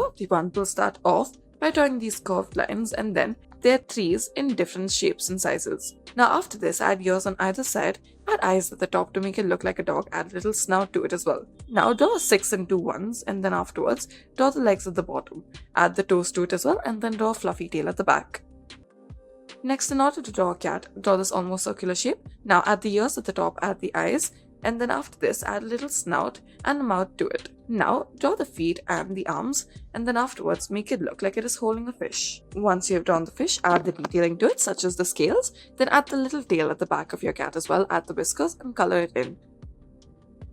of the month, we'll start off by drawing these curved lines and then their trees in different shapes and sizes. Now after this, add ears on either side, add eyes at the top to make it look like a dog, add a little snout to it as well. Now draw 6 and 2 ones and then afterwards draw the legs at the bottom, add the toes to it as well and then draw a fluffy tail at the back. Next, in order to draw a cat, draw this almost circular shape. Now add the ears at the top, add the eyes, and then after this add a little snout and a mouth to it. Now draw the feet and the arms and then afterwards make it look like it is holding a fish. Once you have drawn the fish, add the detailing to it such as the scales, then add the little tail at the back of your cat as well, add the whiskers and color it in.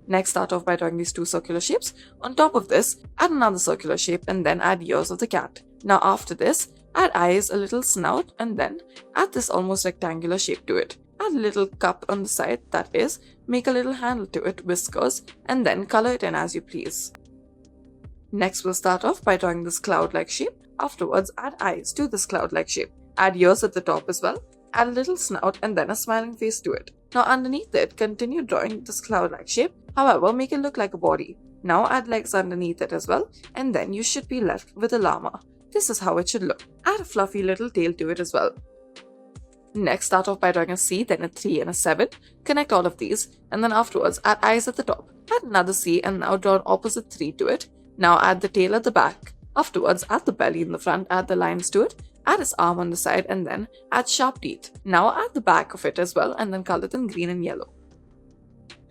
Next, start off by drawing these 2 circular shapes. On top of this, add another circular shape and then add ears of the cat. Now after this, add eyes, a little snout and then add this almost rectangular shape to it. Add a little cup on the side, that is, make a little handle to it, whiskers, and then color it in as you please. Next, we'll start off by drawing this cloud-like shape. Afterwards, add eyes to this cloud-like shape. Add ears at the top as well. Add a little snout and then a smiling face to it. Now underneath it, continue drawing this cloud-like shape. However, make it look like a body. Now add legs underneath it as well, and then you should be left with a llama. This is how it should look. Add a fluffy little tail to it as well. Next, start off by drawing a C, then a 3 and a 7. Connect all of these, and then afterwards add eyes at the top. Add another C and now draw an opposite 3 to it. Now add the tail at the back. Afterwards, add the belly in the front, add the lines to it, add his arm on the side, and then add sharp teeth. Now add the back of it as well, and then color them green and yellow.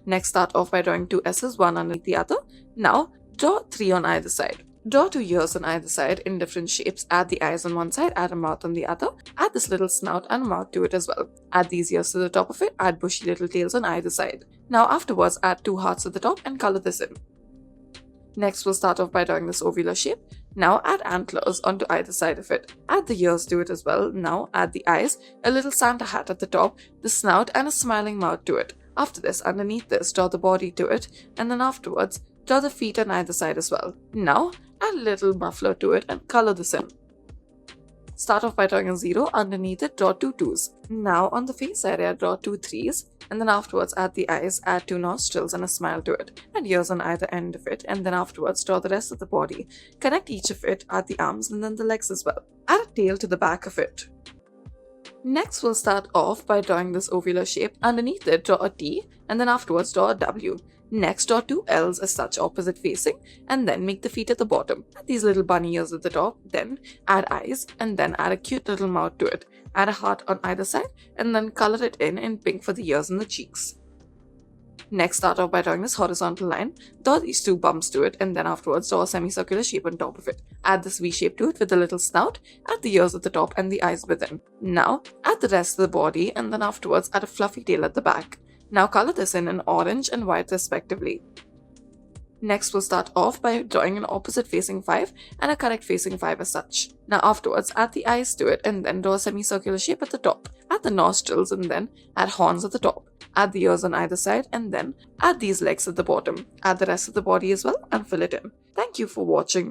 Next, start off by drawing 2 S's, one underneath the other. Now, draw 3 on either side. Draw 2 ears on either side in different shapes. Add the eyes on one side, add a mouth on the other. Add this little snout and a mouth to it as well. Add these ears to the top of it. Add bushy little tails on either side. Now afterwards, add 2 hearts at the top and color this in. Next, we'll start off by drawing this ovular shape. Now add antlers onto either side of it. Add the ears to it as well. Now add the eyes, a little Santa hat at the top, the snout and a smiling mouth to it. After this, underneath this, draw the body to it, and then afterwards, draw the feet on either side as well. Now, add a little muffler to it and color this in. Start off by drawing a 0, underneath it, draw 2 2s. Now, on the face area, draw 2 3s, and then afterwards, add the eyes, add 2 nostrils and a smile to it. Add ears on either end of it, and then afterwards, draw the rest of the body. Connect each of it, add the arms and then the legs as well. Add a tail to the back of it. Next, we'll start off by drawing this ovular shape. Underneath it, draw a T, and then afterwards, draw a W. Next, draw 2 L's as such, opposite facing, and then make the feet at the bottom. Add these little bunny ears at the top, then add eyes, and then add a cute little mouth to it. Add a heart on either side, and then color it in pink for the ears and the cheeks. Next, start off by drawing this horizontal line. Draw these 2 bumps to it, and then afterwards draw a semicircular shape on top of it. Add this V shape to it with a little snout, add the ears at the top and the eyes within. Now, add the rest of the body, and then afterwards add a fluffy tail at the back. Now color this in orange and white respectively. Next, we'll start off by drawing an opposite facing 5 and a correct facing 5 as such. Now afterwards, add the eyes to it and then draw a semicircular shape at the top. Add the nostrils and then add horns at the top. Add the ears on either side and then add these legs at the bottom. Add the rest of the body as well and fill it in. Thank you for watching.